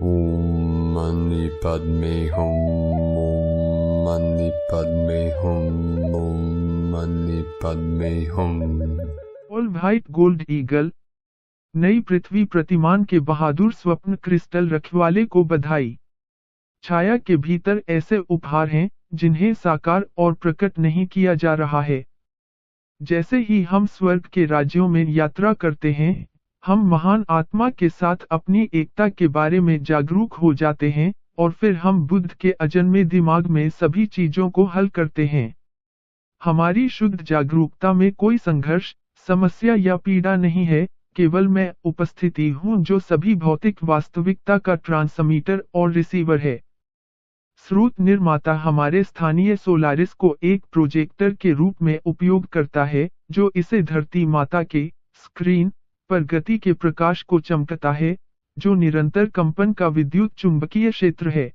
ओम मनि पद्मे हूँ, ओम मनि पद्मे हूँ, ओम मनि पद्मे हूँ। ऑल व्हाइट गोल्ड ईगल, नई पृथ्वी प्रतिमान के बहादुर स्वप्न क्रिस्टल रखवाले को बधाई। छाया के भीतर ऐसे उपहार हैं जिन्हें साकार और प्रकट नहीं किया जा रहा है। जैसे ही हम स्वर्ग के राज्यों में यात्रा करते हैं, हम महान आत्मा के साथ अपनी एकता के बारे में जागरूक हो जाते हैं, और फिर हम बुद्ध के अजन्मे दिमाग में सभी चीजों को हल करते हैं। हमारी शुद्ध जागरूकता में कोई संघर्ष, समस्या या पीड़ा नहीं है, केवल मैं उपस्थिति हूँ जो सभी भौतिक वास्तविकता का ट्रांसमीटर और रिसीवर है। स्रोत निर्माता हमारे स्थानीय सोलारिस को एक प्रोजेक्टर के रूप में उपयोग करता है, जो इसे धरती माता के स्क्रीन पर गति के प्रकाश को चमकता है, जो निरंतर कंपन का विद्युत चुंबकीय क्षेत्र है।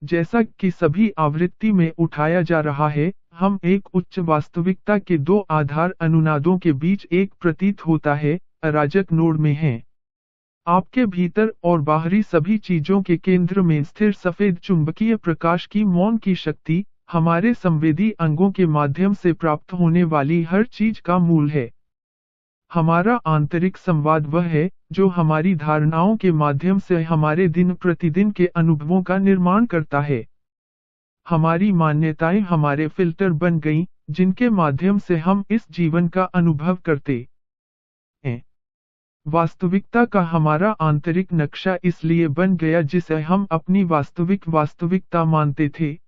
जैसा कि सभी आवृत्ति में उठाया जा रहा है, हम एक उच्च वास्तविकता के दो आधार अनुनादों के बीच एक प्रतीत होता है, अराजक नोड में हैं। आपके भीतर और बाहरी सभी चीजों के केंद्र में स्थिर सफेद चुंबकीय प्रकाश की मौन की शक्ति, हमारे संवेदी अंगों के माध्यम से प्राप्त होने वाली हर चीज का मूल है। हमारा आंतरिक संवाद वह है, जो हमारी धारणाओं के माध्यम से हमारे दिन प्रतिदिन के अनुभवों का निर्माण करता है। हमारी मान्यताएं हमारे फिल्टर बन गईं, जिनके माध्यम से हम इस जीवन का अनुभव करते हैं। वास्तविकता का हमारा आंतरिक नक्शा इसलिए बन गया जिसे हम अपनी वास्तविकता मानते थे।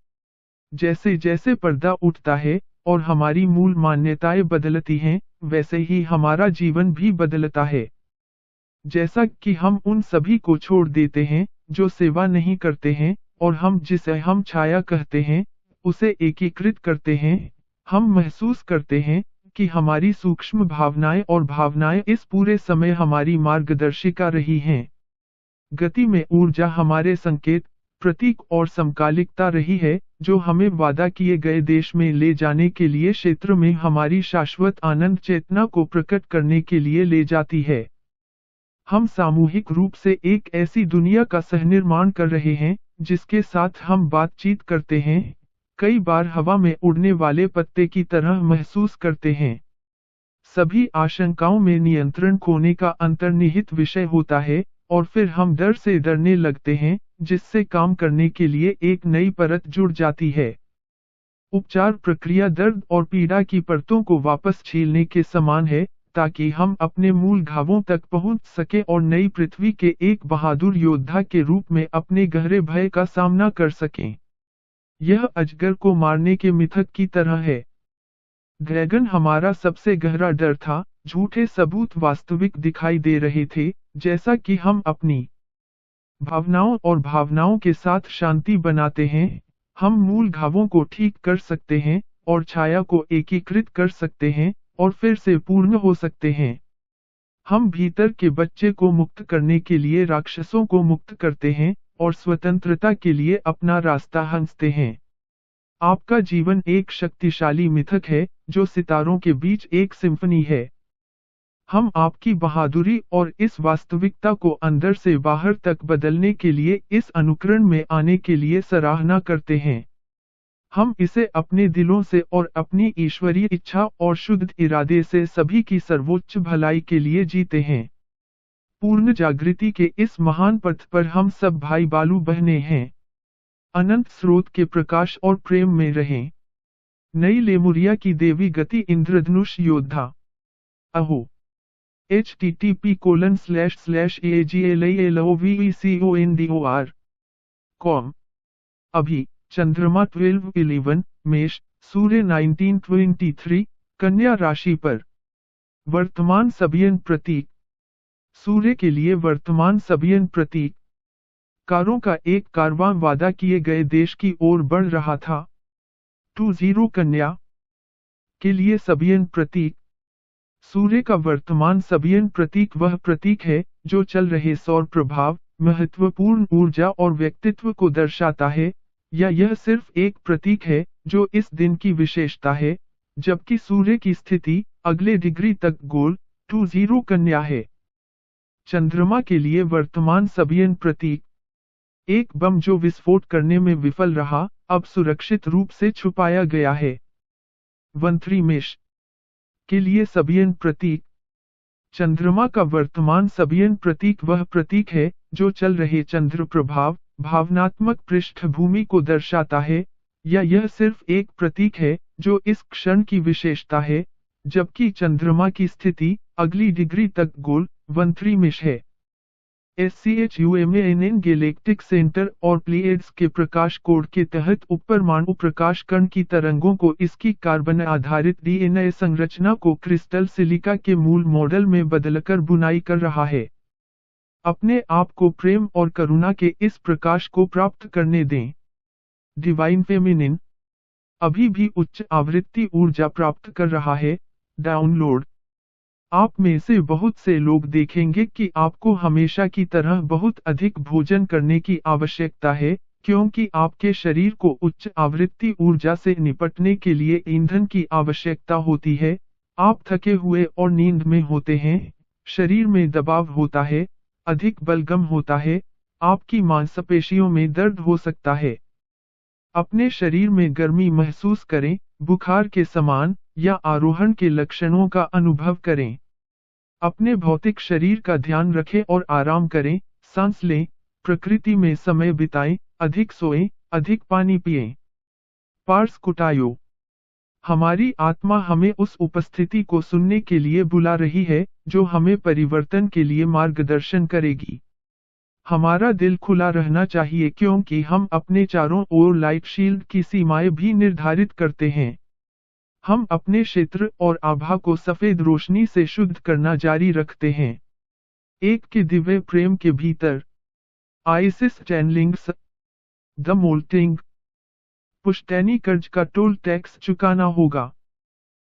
जैसे जैसे पर्दा उठता है और हमारी मूल मान्यताएं बदलती हैं, वैसे ही हमारा जीवन भी बदलता है। जैसा कि हम उन सभी को छोड़ देते हैं जो सेवा नहीं करते हैं, और हम जिसे हम छाया कहते हैं, उसे एकीकृत करते हैं, हम महसूस करते हैं कि हमारी सूक्ष्म भावनाएं और भावनाएं इस पूरे समय हमारी मार्गदर्शिका रही हैं। गति में ऊर्जा हमारे संकेत, प्रतीक और समकालिकता रही है, जो हमें वादा किए गए देश में ले जाने के लिए क्षेत्र में हमारी शाश्वत आनंद चेतना को प्रकट करने के लिए ले जाती है। हम सामूहिक रूप से एक ऐसी दुनिया का सहनिर्माण कर रहे हैं, जिसके साथ हम बातचीत करते हैं, कई बार हवा में उड़ने वाले पत्ते की तरह महसूस करते हैं। सभी आशंकाओं में नियंत्रण खोने का अंतर्निहित विषय होता है, और फिर हम डर से डरने लगते हैं, जिससे काम करने के लिए एक नई परत जुड़ जाती है। उपचार प्रक्रिया दर्द और पीड़ा की परतों को वापस छीलने के समान है, ताकि हम अपने मूल घावों तक पहुंच सके और नई पृथ्वी के एक बहादुर योद्धा के रूप में अपने गहरे भय का सामना कर सकें। यह अजगर को मारने के मिथक की तरह है। ड्रैगन हमारा सबसे गहरा डर था, झूठे सबूत वास्तविक दिखाई दे रहे थे, जैसा कि हम अपनी भावनाओं और भावनाओं के साथ शांति बनाते हैं, हम मूल घावों को ठीक कर सकते हैं, और छाया को एकीकृत कर सकते हैं, और फिर से पूर्ण हो सकते हैं। हम भीतर के बच्चे को मुक्त करने के लिए राक्षसों को मुक्त करते हैं, और स्वतंत्रता के लिए अपना रास्ता हंसते हैं। आपका जीवन एक शक्तिशाली मिथक है, जो सितारों के बीच एक सिम्फनी है। हम आपकी बहादुरी और इस वास्तविकता को अंदर से बाहर तक बदलने के लिए इस अनुकरण में आने के लिए सराहना करते हैं। हम इसे अपने दिलों से और अपनी ईश्वरीय इच्छा और शुद्ध इरादे से सभी की सर्वोच्च भलाई के लिए जीते हैं। पूर्ण जागृति के इस महान पथ पर हम सब भाई बालू बहने हैं। अनंत स्रोत के प्रकाश और प्रेम में रहें। नई लेमुरिया की देवी गति इंद्रधनुष योद्धा। अहो http://aglailovecondor अभी चंद्रमा 12-11 मेष, सूर्य 19-23 कन्या राशि पर। वर्तमान सबियन प्रतीक। सूर्य के लिए वर्तमान सबियन प्रतीक। कारों का एक कारवां वादा किए गए देश की ओर बढ़ रहा था। 20 कन्या के लिए सबियन प्रतीक। सूर्य का वर्तमान सबियन प्रतीक वह प्रतीक है जो चल रहे सौर प्रभाव, महत्वपूर्ण ऊर्जा और व्यक्तित्व को दर्शाता है, या यह सिर्फ एक प्रतीक है जो इस दिन की विशेषता है, जबकि सूर्य की स्थिति अगले डिग्री तक गोल 20 कन्या है। चंद्रमा के लिए वर्तमान सबियन प्रतीक। एक बम जो विस्फोट करने में विफल रहा, अब सुरक्षित रूप से छुपाया गया है। वंथ्रीमेश के लिए सबियन प्रतीक। चंद्रमा का वर्तमान सबियन प्रतीक वह प्रतीक है जो चल रहे चंद्र प्रभाव, भावनात्मक पृष्ठभूमि को दर्शाता है, या यह सिर्फ एक प्रतीक है जो इस क्षण की विशेषता है, जबकि चंद्रमा की स्थिति अगली डिग्री तक गोल वंथ्रीमेश है। SCHUMANN गैलेक्टिक सेंटर और प्लीएड्स के प्रकाश कोड के तहत उपपरमाणु प्रकाश कण की तरंगों को इसकी कार्बन आधारित DNA संरचना को क्रिस्टल सिलिका के मूल मॉडल में बदलकर बुनाई कर रहा है। अपने आप को प्रेम और करुणा के इस प्रकाश को प्राप्त करने दें। डिवाइन फेमिनिन अभी भी उच्च आवृत्ति ऊर्जा प्राप्त कर रहा है। डाउनलोड। आप में से बहुत से लोग देखेंगे कि आपको हमेशा की तरह बहुत अधिक भोजन करने की आवश्यकता है, क्योंकि आपके शरीर को उच्च आवृत्ति ऊर्जा से निपटने के लिए ईंधन की आवश्यकता होती है। आप थके हुए और नींद में होते हैं, शरीर में दबाव होता है, अधिक बलगम होता है, आपकी मांसपेशियों में दर्द हो सकता है। अपने शरीर में गर्मी महसूस करें, बुखार के समान या आरोहण के लक्षणों का अनुभव करें। अपने भौतिक शरीर का ध्यान रखें और आराम करें, सांस लें, प्रकृति में समय बिताएं, अधिक सोएं, अधिक पानी पिएं। पार्स कुटायो। हमारी आत्मा हमें उस उपस्थिति को सुनने के लिए बुला रही है, जो हमें परिवर्तन के लिए मार्गदर्शन करेगी। हमारा दिल खुला रहना चाहिए क्योंकि हम अपने चारों ओर लाइट शील्ड की सीमाएं भी निर्धारित करते हैं। हम अपने क्षेत्र और आभा को सफेद रोशनी से शुद्ध करना जारी रखते हैं। एक के दिव्य प्रेम के भीतर। Isis channelings. The moulting. पुश्तैनी कर्ज का टोल टैक्स चुकाना होगा।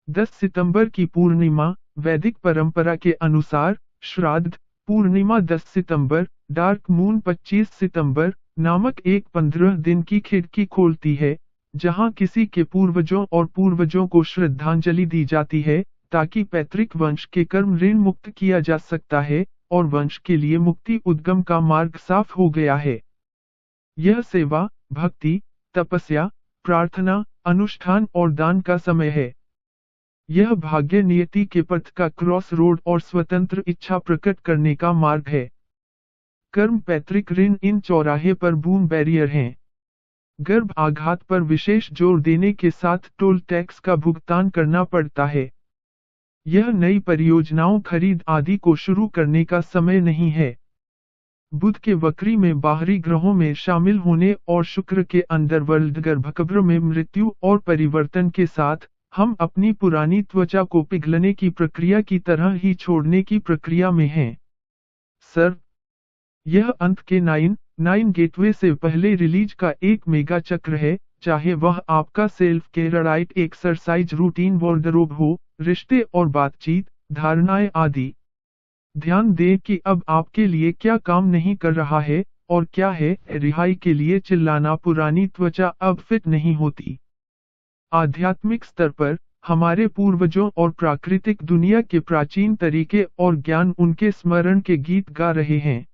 10 सितंबर की पूर्णिमा, वैदिक परंपरा के अनुसार, श्राद्ध पूर्णिमा 10 सितंबर, डार्क मून 25 सितंबर, नामक एक 15 दिन की खिड़की खोलती है, जहां किसी के पूर्वजों और पूर्वजों को श्रद्धांजलि दी जाती है, ताकि पैतृक वंश के कर्म ऋण मुक्त किया जा सकता है, और वंश के लिए मुक्ति उद्गम का मार्ग साफ हो गया है। यह सेवा, भक्ति, तपस्या, प्रार्थना, अनुष्ठान और दान का समय है। यह भाग्य नियति के पथ का क्रॉस रोड और स्वतंत्र इच्छा प्रकट करने का मार्ग है। कर्म पैतृक ऋण इन चौराहे पर बूम बैरियर हैं। गर्भ आघात पर विशेष जोर देने के साथ टोल टैक्स का भुगतान करना पड़ता है। यह नई परियोजनाओं खरीद आदि को शुरू करने का समय नहीं है। बुध के वक्री में बाहरी ग्रहों में शामिल होने और शुक्र के अंडरवर्ल्ड गर्भकब्र में मृत्यु और परिवर्तन के साथ, हम अपनी पुरानी त्वचा को पिघलने की प्रक्रिया की तरह ही छोड़ने की प्रक्रिया में हैं। सर, यह अंत के 9 गेटवे से पहले रिलीज का एक मेगा चक्र है, चाहे वह आपका self care diet, exercise routine, wardrobe हो, रिश्ते और बातचीत, धारणाएं आदि। ध्यान दें कि अब आपके लिए क्या काम नहीं कर रहा है और क्या है। रिहाई के लिए चिल्लाना, पुरानी त्वचा अब फिट नहीं होती। आध्यात्मिक स्तर पर, हमारे पूर्वजों और प्राकृतिक दुनिया के प्राचीन तरीके और ज्ञान उनके स्मरण के गीत गा रहे हैं।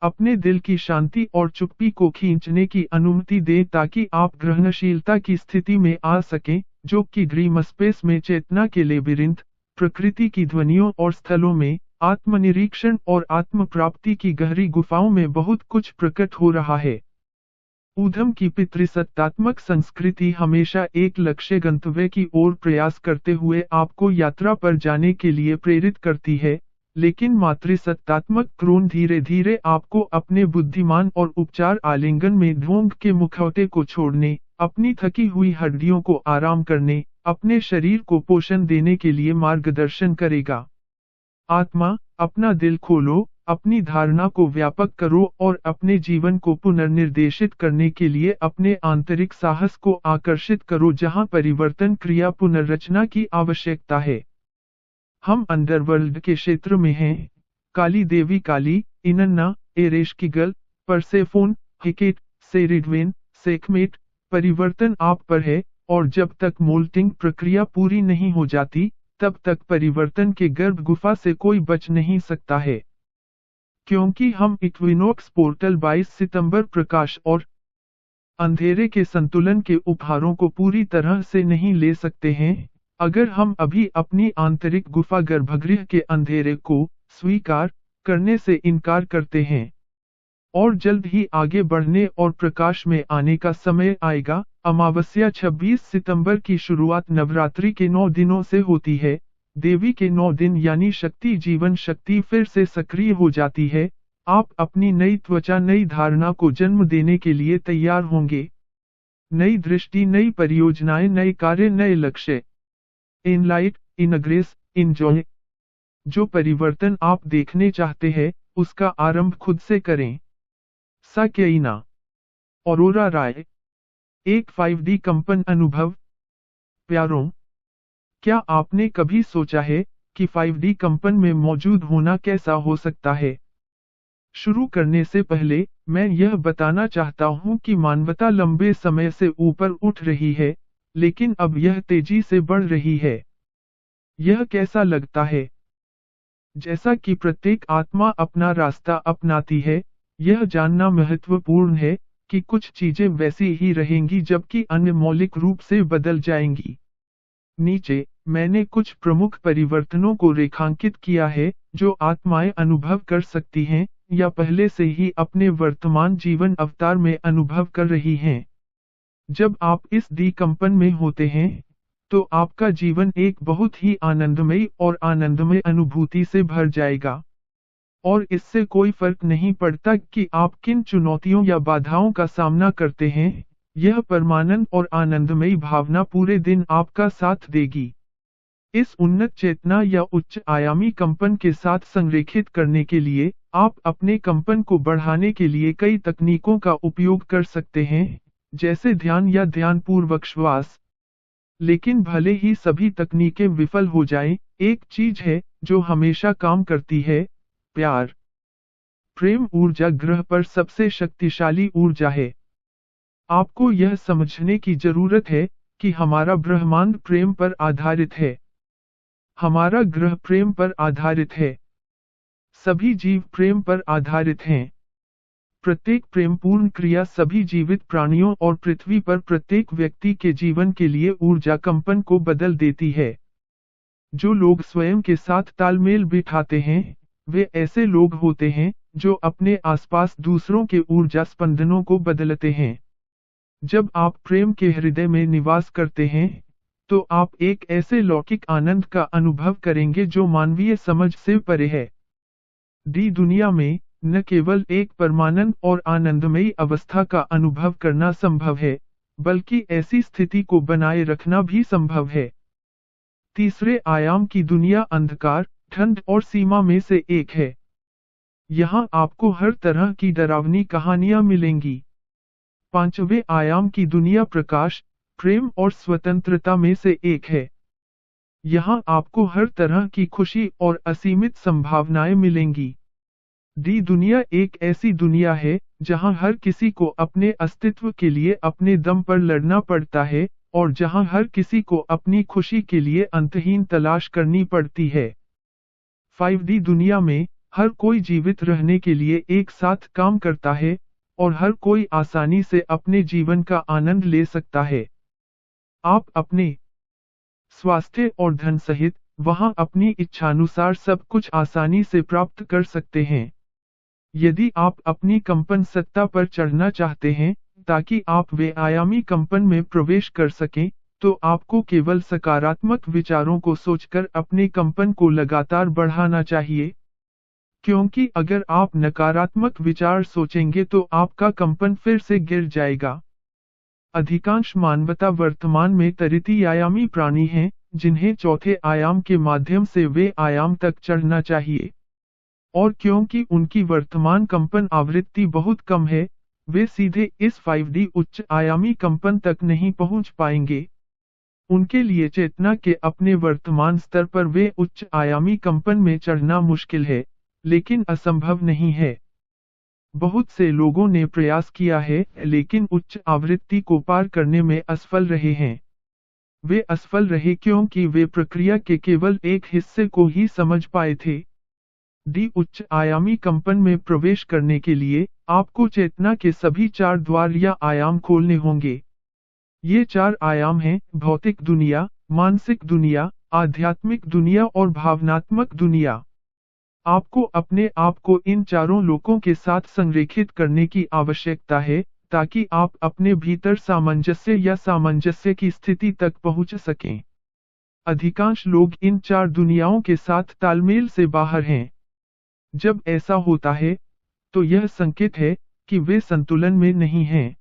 अपने दिल की शांति और चुप्पी को खींचने की अनुमति दें ताकि आप ग्रहणशीलता की स्थिति में आ सकें, जो कि ड्रीम स्पेस में चेतना के लेबिरिंथ, प्रकृति की ध्वनियों और स्थलों में, आत्मनिरीक्षण और आत्म प्राप्ति की गहरी गुफाओं में बहुत कुछ प्रकट हो रहा है। ऊधम की पितृसत्तात्मक संस्कृति हमेशा एक लक्ष्य गंतव्य की ओर प्रयास करते हुए आपको यात्रा पर जाने के लिए प्रेरित करती है, लेकिन मातृसत्तात्मक क्रोन धीरे धीरे आपको अपने बुद्धिमान और उपचार आलिंगन में ढोंग के मुखौटे को छोड़ने, अपनी थकी हुई हड्डियों को आराम करने, अपने शरीर को पोषण देने के लिए मार्गदर्शन करेगा। आत्मा, अपना दिल खोलो, अपनी धारणा को व्यापक करो और अपने जीवन को पुनर्निर्देशित करने के लिए अपने आंतरिक साहस को आकर्षित करो जहां परिवर्तन क्रिया पुनर्रचना की आवश्यकता है। हम अंडरवर्ल्ड के क्षेत्र में हैं। काली देवी काली, इनन्ना, एरेशकिगल, परसेफोन, हेकेट, सेरिडवेन, सेखमेट, परिवर्तन आप पर है, और जब तक मोल्टिंग प्रक्रिया पूरी नहीं हो जाती, तब तक परिवर्तन के गर्भ गुफा से कोई बच नहीं सकता है। क्योंकि हम इक्विनोक्स पोर्टल 22 सितंबर प्रकाश और अंधेरे के संतुलन के उपहारों को पूरी तरह से नहीं ले सकते हैं, अगर हम अभी अपनी आंतरिक गुफा गर्भगृह के अंधेरे को स्वीकार करने से इनकार करते हैं। और जल्द ही आगे बढ़ने और प्रकाश में आने का समय आएगा। अमावस्या 26 सितंबर की शुरुआत नवरात्रि के 9 दिनों से होती है। देवी के 9 दिन यानी शक्ति जीवन शक्ति फिर से सक्रिय हो जाती है। आप अपनी नई त्वचा नई धारणा को जन्म देने के लिए तैयार होंगे। नई दृष्टि नई परियोजनाएं नए कार्य नए लक्ष्य। Enlight ingress enjoy. जो परिवर्तन आप देखने चाहते हैं उसका आरंभ खुद से करें। साक्यिना औरोरा राय। एक 5D कंपन अनुभव। प्यारों, क्या आपने कभी सोचा है कि 5D कंपन में मौजूद होना कैसा हो सकता है? शुरू करने से पहले मैं यह बताना चाहता हूं कि मानवता लंबे समय से ऊपर उठ रही है, लेकिन अब यह तेजी से बढ़ रही है। यह कैसा लगता है? जैसा कि प्रत्येक आत्मा अपना रास्ता अपनाती है, यह जानना महत्वपूर्ण है कि कुछ चीजें वैसी ही रहेंगी जबकि अन्य मौलिक रूप से बदल जाएंगी। नीचे मैंने कुछ प्रमुख परिवर्तनों को रेखांकित किया है जो आत्माएं अनुभव कर सकती हैं या पहले से ही अपने वर्तमान जीवन अवतार में अनुभव कर रही हैं। जब आप इस डी कंपन में होते हैं तो आपका जीवन एक बहुत ही आनंदमयी और आनंदमय अनुभूति से भर जाएगा। और इससे कोई फर्क नहीं पड़ता कि आप किन चुनौतियों या बाधाओं का सामना करते हैं, यह परमानंद और आनंदमयी भावना पूरे दिन आपका साथ देगी। इस उन्नत चेतना या उच्च आयामी कंपन के साथ संरेखित करने के लिए आप अपने कंपन को बढ़ाने के लिए कई तकनीकों का उपयोग कर सकते हैं, जैसे ध्यान या ध्यानपूर्वक श्वास। लेकिन भले ही सभी तकनीकें विफल हो जाएं, एक चीज है जो हमेशा काम करती है, प्यार। प्रेम ऊर्जा ग्रह पर सबसे शक्तिशाली ऊर्जा है। आपको यह समझने की जरूरत है कि हमारा ब्रह्मांड प्रेम पर आधारित है। हमारा ग्रह प्रेम पर आधारित है। सभी जीव प्रेम पर आधारित हैं। प्रत्येक प्रेमपूर्ण क्रिया सभी जीवित प्राणियों और पृथ्वी पर प्रत्येक व्यक्ति के जीवन के लिए ऊर्जा कंपन को बदल देती है। जो लोग स्वयं के साथ तालमेल बिठाते हैं, वे ऐसे लोग होते हैं जो अपने आसपास दूसरों के ऊर्जा स्पंदनों को बदलते हैं। जब आप प्रेम के हृदय में निवास करते हैं, तो आप एक ऐसे लौकिक आनंद का अनुभव करेंगे जो मानवीय समझ से परे है। दी दुनिया में न केवल एक परमानंद और आनंदमयी अवस्था का अनुभव करना संभव है, बल्कि ऐसी स्थिति को बनाए रखना भी संभव है। तीसरे आयाम की दुनिया अंधकार, ठंड और सीमा में से एक है। यहाँ आपको हर तरह की डरावनी कहानियां मिलेंगी। पांचवें आयाम की दुनिया प्रकाश, प्रेम और स्वतंत्रता में से एक है। यहाँ आपको हर तरह की खुशी और असीमित संभावनाएं मिलेंगी। दी दुनिया एक ऐसी दुनिया है जहाँ हर किसी को अपने अस्तित्व के लिए अपने दम पर लड़ना पड़ता है और जहाँ हर किसी को अपनी खुशी के लिए अंतहीन तलाश करनी पड़ती है। 5D दुनिया में हर कोई जीवित रहने के लिए एक साथ काम करता है और हर कोई आसानी से अपने जीवन का आनंद ले सकता है। आप अपने स्वास्थ्य और धन सहित वहां अपनी इच्छानुसार सब कुछ आसानी से प्राप्त कर सकते हैं। यदि आप अपनी कंपन सत्ता पर चढ़ना चाहते हैं ताकि आप वे आयामी कंपन में प्रवेश कर सकें, तो आपको केवल सकारात्मक विचारों को सोचकर अपने कंपन को लगातार बढ़ाना चाहिए। क्योंकि अगर आप नकारात्मक विचार सोचेंगे तो आपका कंपन फिर से गिर जाएगा। अधिकांश मानवता वर्तमान में तृतीय आयामी प्राणी हैं, जिन्हें चौथे आयाम के माध्यम से वे आयाम तक चढ़ना चाहिए। और क्योंकि उनकी वर्तमान कंपन आवृत्ति बहुत कम है, वे सीधे इस 5D उच्च आयामी कंपन तक नहीं पहुंच पाएंगे। उनके लिए चेतना के अपने वर्तमान स्तर पर वे उच्च आयामी कंपन में चढ़ना मुश्किल है, लेकिन असंभव नहीं है। बहुत से लोगों ने प्रयास किया है लेकिन उच्च आवृत्ति को पार करने में असफल रहे हैं। वे असफल रहे क्योंकि वे प्रक्रिया के केवल एक हिस्से को ही समझ पाए थे। डी उच्च आयामी कंपन में प्रवेश करने के लिए आपको चेतना के सभी 4 द्वार या आयाम खोलने होंगे। ये 4 आयाम हैं भौतिक दुनिया, मानसिक दुनिया, आध्यात्मिक दुनिया और भावनात्मक दुनिया। आपको अपने आप को इन चारों लोकों के साथ संरेखित करने की आवश्यकता है, ताकि आप अपने भीतर सामंजस्य या सामंजस्य की स्थिति तक पहुंच सकें। अधिकांश लोग इन 4 दुनियाओं के साथ तालमेल से बाहर हैं। जब ऐसा होता है, तो यह संकेत है कि वे संतुलन में नहीं हैं।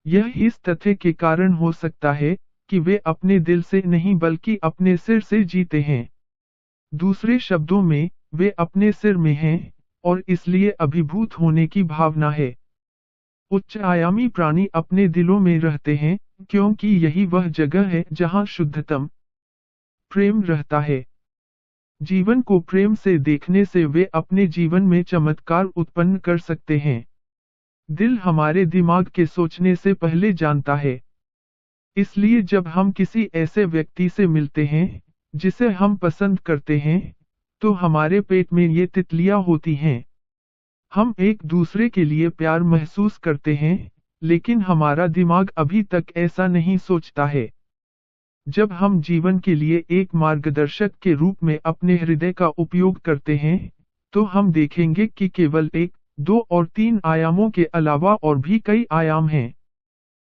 यह इस तथ्य के कारण हो सकता है कि वे अपने दिल से नहीं बल्कि अपने सिर से जीते हैं। दूसरे शब्दों में, वे अपने सिर में हैं, और इसलिए अभिभूत होने की भावना है। उच्च आयामी प्राणी अपने दिलों में रहते हैं, क्योंकि यही वह जगह है जहां शुद्धतम प्रेम रहता है। जीवन को प्रेम से देखने से वे अपने जीवन में चमत्कार उत्पन्न कर सकते हैं। दिल हमारे दिमाग के सोचने से पहले जानता है। इसलिए जब हम किसी ऐसे व्यक्ति से मिलते हैं जिसे हम पसंद करते हैं, तो हमारे पेट में ये तितलियां होती हैं। हम एक दूसरे के लिए प्यार महसूस करते हैं, लेकिन हमारा दिमाग अभी तक ऐसा नहीं सोचता है। जब हम जीवन के लिए एक मार्गदर्शक के रूप में अपने हृदय का उपयोग करते हैं, तो हम देखेंगे कि केवल 1, 2 और 3 आयामों के अलावा और भी कई आयाम हैं।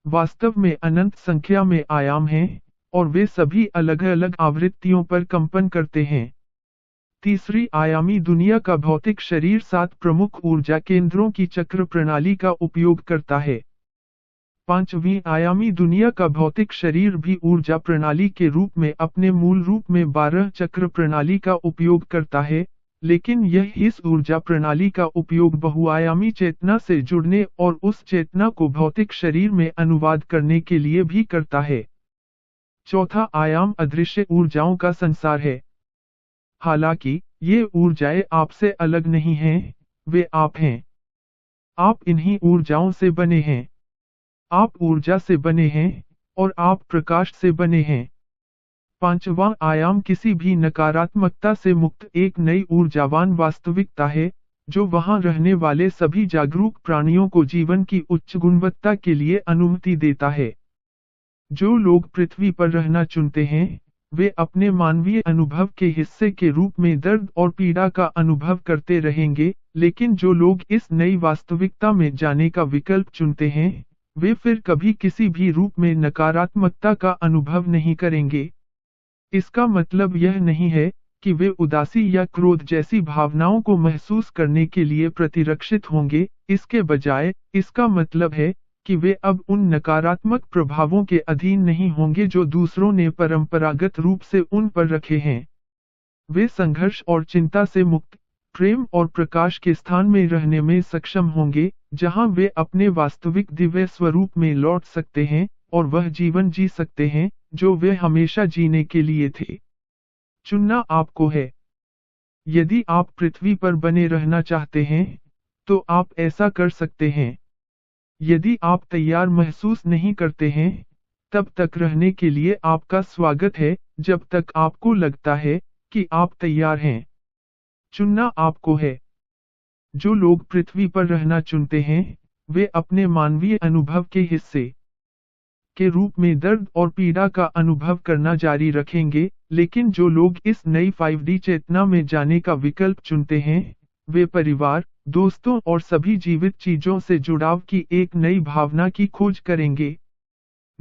वास्तव में अनंत संख्या में आयाम हैं, और वे सभी अलग-अलग आवृत्तियों पर कंपन करते हैं। तीसरी आयामी दुनिया का भौतिक शरीर 7 प्रमुख ऊर्जा केंद्रों की चक्र प्रणाली का उपयोग करता है। पांचवीं आयामी दुनिया का भौतिक शरीर भी ऊर्जा प्रणाली के रूप में अपने मूल रूप में 12 चक्र प्रणाली का उपयोग करता है, लेकिन यह इस ऊर्जा प्रणाली का उपयोग बहुआयामी चेतना से जुड़ने और उस चेतना को भौतिक शरीर में अनुवाद करने के लिए भी करता है। चौथा आयाम अदृश्य ऊर्जाओं का संसार है। हालांकि ये ऊर्जाएं आपसे अलग नहीं हैं, वे आप हैं। आप इन्हीं ऊर्जाओं से बने हैं। आप ऊर्जा से बने हैं, और आप प्रकाश से बने हैं। पांचवां आयाम किसी भी नकारात्मकता से मुक्त एक नई ऊर्जावान वास्तविकता है, जो वहां रहने वाले सभी जागरूक प्राणियों को जीवन की उच्च गुणवत्ता के लिए अनुमति देता है। जो लोग पृथ्वी पर रहना चुनते हैं, वे अपने मानवीय अनुभव के हिस्से के रूप में दर्द और पीड़ा का अनुभव करते रहेंगे, लेकिन जो लोग इस नई वास्तविकता में जाने का विकल्प चुनते हैं, वे फिर कभी किसी भी रूप में नकारात्मकता का अनुभव नहीं करेंगे। इसका मतलब यह नहीं है कि वे उदासी या क्रोध जैसी भावनाओं को महसूस करने के लिए प्रतिरक्षित होंगे, इसके बजाय, इसका मतलब है कि वे अब उन नकारात्मक प्रभावों के अधीन नहीं होंगे जो दूसरों ने परंपरागत रूप से उन पर रखे हैं। वे संघर्ष और चिंता से मुक्त, प्रेम और प्रकाश के स्थान में रहने में सक्षम होंगे, जहां वे अपने वास्तविक दिव्य स्वरूप में लौट सकते हैं, और वह जीवन जी सकते हैं, जो वे हमेशा जीने के लिए थे। चुनना आपको है। यदि आप पृथ्वी पर बने रहना चाहते हैं, तो आप ऐसा कर सकते हैं। यदि आप तैयार महसूस नहीं करते हैं, तब तक रहने के लिए आपका स्वागत है, जब तक आपको लगता है कि आप तैयार हैं। चुनना आपको है। जो लोग पृथ्वी पर रहना चुनते हैं, वे अपने मानवीय अनुभव के हिस्से के रूप में दर्द और पीड़ा का अनुभव करना जारी रखेंगे, लेकिन जो लोग इस नई 5D चेतना में जाने का विकल्प चुनते हैं, वे परिवार, दोस्तों और सभी जीवित चीजों से जुड़ाव की एक नई भावना की खोज करेंगे।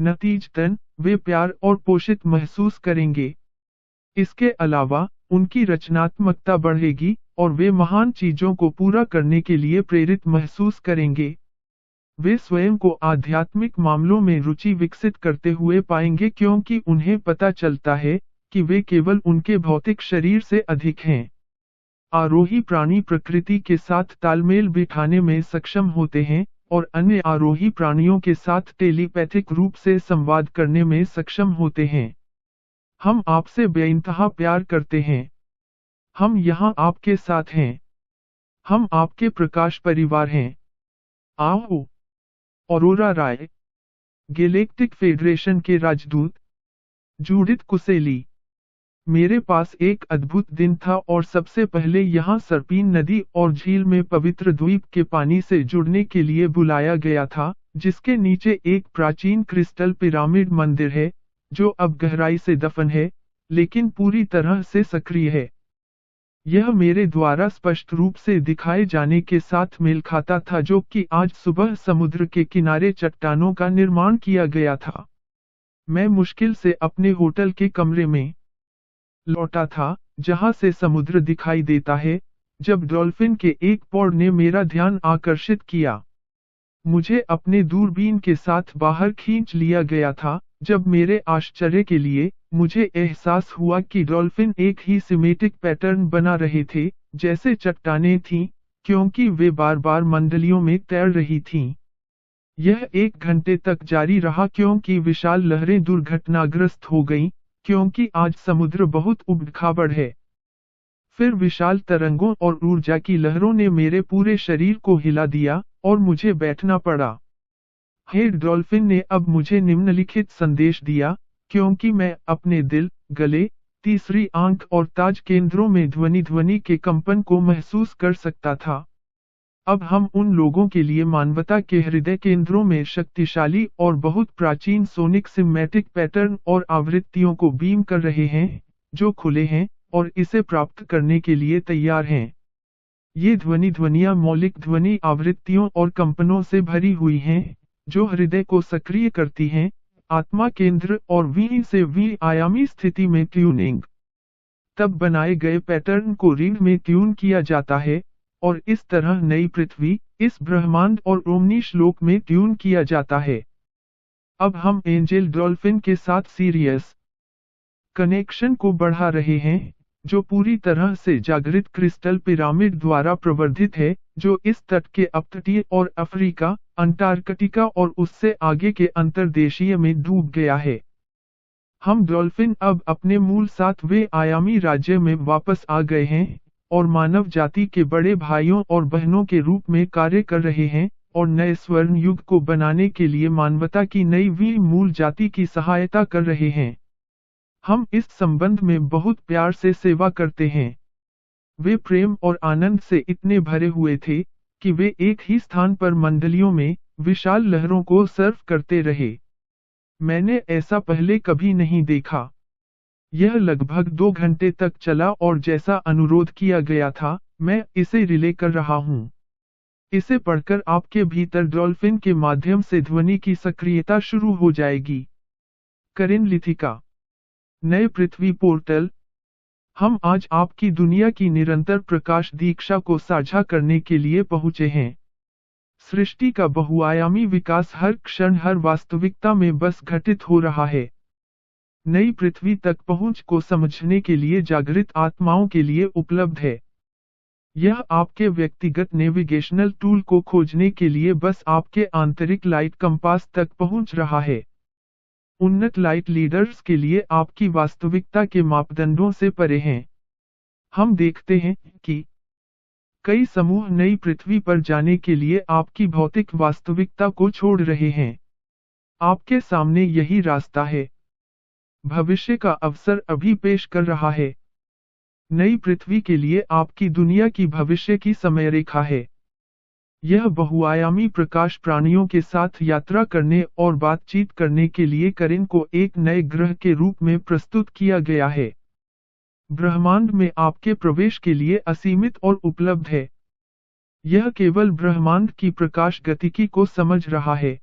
नतीजतन, वे प्यार और पोषित महसूस करेंगे। इसके अलावा, उनकी रचनात्मकता बढ़ेगी, और वे महान चीजों को पूरा करने के लिए प्रेरित महसूस करेंगे। वे स्वयं को आध्यात्मिक मामलों में रुचि विकसित करते हुए पाएंगे, क्योंकि उन्हें पता चलता है कि वे केवल उनके भौतिक शरीर से अधिक हैं। आरोही प्राणी प्रकृति के साथ तालमेल बिठाने में सक्षम होते हैं, और अन्य आरोही प्राणियों के साथ टेलीपैथिक रूप से संवाद करने में सक्षम होते हैं। हम आपसे बेइंतहा प्यार करते हैं। हम यहाँ आपके साथ हैं। हम आपके प्रकाश परिवार हैं। आओ। ऑरोरा राय, गैलेक्टिक फेडरेशन के राजदूत, जूडिथ कुसेली। मेरे पास एक अद्भुत दिन था और सबसे पहले यहाँ सर्पीन नदी और झील में पवित्र द्वीप के पानी से जुड़ने के लिए बुलाया गया था, जिसके नीचे एक प्राचीन क्रिस्टल पिरामिड मंदिर है, जो अब गहराई से दफन है, लेकिन पूरी तरह से सक्रिय है। यह मेरे द्वारा स्पष्ट रूप से दिखाए जाने के साथ मेल खाता था, जो कि आज सुबह समुद्र के किनारे चट्टानों का निर्माण किया गया था। मैं मुश्किल से अपने होटल के कमरे में लौटा था, जहां से समुद्र दिखाई देता है, जब डॉल्फिन के एक पौड़ ने मेरा ध्यान आकर्षित किया। मुझे अपने दूरबीन के साथ बाहर खींच लिया गया था, जब मेरे आश्चर्य के लिए मुझे एहसास हुआ कि डॉल्फिन एक ही सिमेटिक पैटर्न बना रहे थे, जैसे चट्टानें थीं, क्योंकि वे बार बार मंडलियों में तैर रही थीं। यह 1 घंटे तक जारी रहा क्योंकि विशाल लहरें दुर्घटनाग्रस्त हो गईं, क्योंकि आज समुद्र बहुत उबड़-खाबड़ है। फिर विशाल तरंगों और ऊर्जा की लहरों ने मेरे पूरे शरीर को हिला दिया और मुझे बैठना पड़ा। हेड डॉल्फिन ने अब मुझे निम्नलिखित संदेश दिया, क्योंकि मैं अपने दिल, गले, तीसरी आंख और ताज केंद्रों में ध्वनि के कंपन को महसूस कर सकता था। अब हम उन लोगों के लिए मानवता के हृदय केंद्रों में शक्तिशाली और बहुत प्राचीन सोनिक सिमेटिक पैटर्न और आवृत्तियों को बीम कर रहे हैं, जो खुले हैं और इसे प्राप्त करने के लिए तैयार हैं। ये ध्वनियाँ मौलिक ध्वनि आवृत्तियों और कंपनों से भरी हुई हैं, जो हृदय को सक्रिय करती हैं, आत्मा केंद्र और वी से वी आयामी स्थिति में ट्यूनिंग। तब बनाए गए पैटर्न को रीड में ट्यून किया जाता है, और इस तरह नई पृथ्वी, इस ब्रह्मांड और ओमनी श्लोक में ट्यून किया जाता है। अब हम एंजेल डॉल्फिन के साथ सीरियस कनेक्शन को बढ़ा रहे हैं, जो पूरी तरह से जागृत क्रिस्टल पिरामिड द्वारा प्रवर्धित है, जो इस तट के अपतटीय और अफ्रीका, अंटार्कटिका और उससे आगे के अंतर्देशीय में डूब गया है। हम डॉल्फिन अब अपने मूल 7वें आयामी राज्य में वापस आ गए हैं, और मानव जाति के बड़े भाइयों और बहनों के रूप में कार्य कर रहे हैं, और नए स्वर्ण युग को बनाने के लिए मानवता की नई मूल जाति की सहायता कर रहे हैं। हम इस संबंध में बहुत प्यार से सेवा करते हैं। वे प्रेम और आनंद से इतने भरे हुए थे, कि वे एक ही स्थान पर मंडलियों में, विशाल लहरों को सर्फ करते रहे। मैंने ऐसा पहले कभी नहीं देखा। यह लगभग 2 घंटे तक चला और जैसा अनुरोध किया गया था, मैं इसे रिले कर रहा हूँ। इसे पढ़कर आपके भीतर डॉल्फिन के माध्यम से ध्वनि की सक्रियता शुरू हो जाएगी। करिन लिथिका। नए पृथ्वी पोर्टल। हम आज आपकी दुनिया की निरंतर प्रकाश दीक्षा को साझा करने के लिए पहुँचे हैं। सृष्टि का बहुआयामी विकास हर क्षण हर वास्तविकता में बस घटित हो रहा है। नई पृथ्वी तक पहुंच को समझने के लिए जागृत आत्माओं के लिए उपलब्ध है। यह आपके व्यक्तिगत नेविगेशनल टूल को खोजने के लिए बस आपके आंतरिक लाइट कंपास तक पहुंच रहा है। उन्नत लाइट लीडर्स के लिए आपकी वास्तविकता के मापदंडों से परे हैं। हम देखते हैं कि कई समूह नई पृथ्वी पर जाने के लिए आपकी भौतिक वास्तविकता को छोड़ रहे हैं। आपके सामने यही रास्ता है। भविष्य का अवसर अभी पेश कर रहा है। नई पृथ्वी के लिए आपकी दुनिया की भविष्य की समयरेखा है। यह बहुआयामी प्रकाश प्राणियों के साथ यात्रा करने और बातचीत करने के लिए करिन को एक नए ग्रह के रूप में प्रस्तुत किया गया है। ब्रह्मांड में आपके प्रवेश के लिए असीमित और उपलब्ध है। यह केवल ब्रह्मांड की प्रकाश गतिकी को समझ रहा है।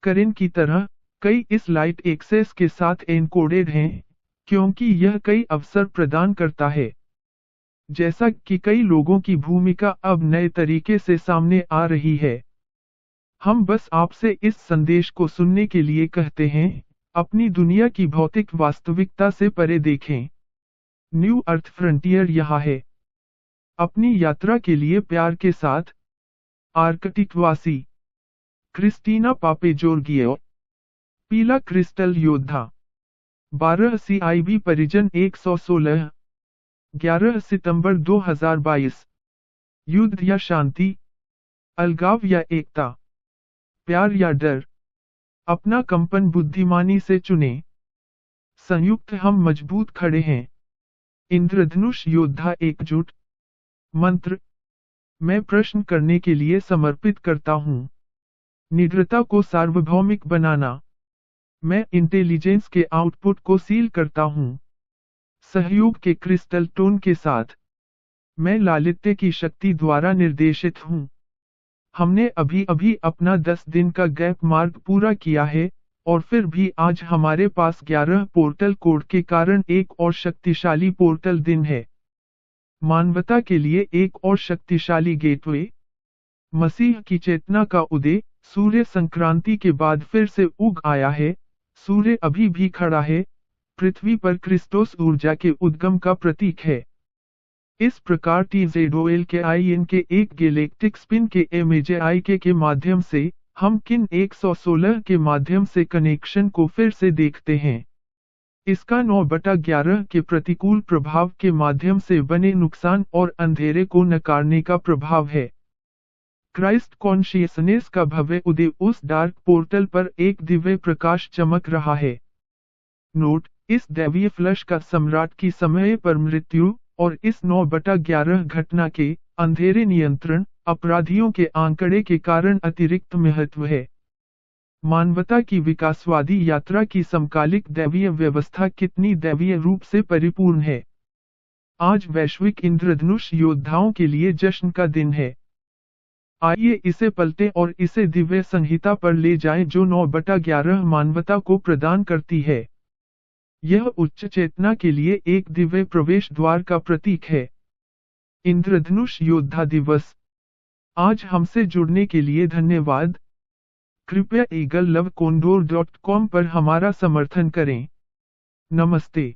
करिन की तरह, कई इस लाइट एक्सेस के साथ एनकोडेड हैं, क्योंकि यह कई अवसर प्रदान करता है। जैसा कि कई लोगों की भूमिका अब नए तरीके से सामने आ रही है। हम बस आपसे इस संदेश को सुनने के लिए कहते हैं, अपनी दुनिया की भौतिक वास्तविकता से परे देखें। न्यू अर्थ फ्रंटियर यहाँ है। अपनी यात्रा के लिए प्यार के साथ, आर्कटिक वासी क्रिस्टीना पापेजोर्गियो। पीला क्रिस्टल योद्धा। 12 CIB परिजन 116। 11 सितंबर 2022। युद्ध या शांति, अलगाव या एकता, प्यार या डर। अपना कंपन बुद्धिमानी से चुनें। संयुक्त हम मजबूत खड़े हैं। इंद्रधनुष योद्धा एकजुट। मंत्र। मैं प्रश्न करने के लिए समर्पित करता हूँ। निडरता को सार्वभौमिक बनाना। मैं इंटेलिजेंस के आउटपुट को सील करता हूँ। सहयोग के क्रिस्टल टोन के साथ। मैं लालित्य की शक्ति द्वारा निर्देशित हूँ। हमने अभी अभी अपना 10 दिन का गैप मार्ग पूरा किया है, और फिर भी आज हमारे पास 11 पोर्टल कोड के कारण एक और शक्तिशाली पोर्टल दिन है। मानवता के लिए एक और शक्तिशाली गेटवे। मसीह की चेतना का उदय, सूर्य संक्रांति के बाद फिर से उग आया है। सूर्य अभी भी खड़ा है, पृथ्वी पर क्रिस्टोस ऊर्जा के उद्गम का प्रतीक है। इस प्रकार TZOL के IN के एक गैलेक्टिक स्पिन के MAJIK के माध्यम से हम किन 116 के माध्यम से कनेक्शन को फिर से देखते हैं। इसका 9/11 के प्रतिकूल प्रभाव के माध्यम से बने नुकसान और अंधेरे को नकारने का प्रभाव है। क्राइस्ट कॉन्शियसनेस का भव्य उदय, उस डार्क पोर्टल पर एक दिव्य प्रकाश चमक रहा है। नोट, इस दैवीय फ्लश का सम्राट की समय पर मृत्यु और इस 9/11 घटना के अंधेरे नियंत्रण अपराधियों के आंकड़े के कारण अतिरिक्त महत्व है। मानवता की विकासवादी यात्रा की समकालिक दैवीय व्यवस्था कितनी दैवीय रूप से परिपूर्ण है। आज वैश्विक इंद्रधनुष योद्धाओं के लिए जश्न का दिन है। आइए इसे पलटें और इसे दिव्य संहिता पर ले जाएं जो 9/11 मानवता को प्रदान करती है। यह उच्च चेतना के लिए एक दिव्य प्रवेश द्वार का प्रतीक है। इंद्रधनुष योद्धा दिवस। आज हमसे जुड़ने के लिए धन्यवाद। कृपया eaglelovecondor.com पर हमारा समर्थन करें। नमस्ते।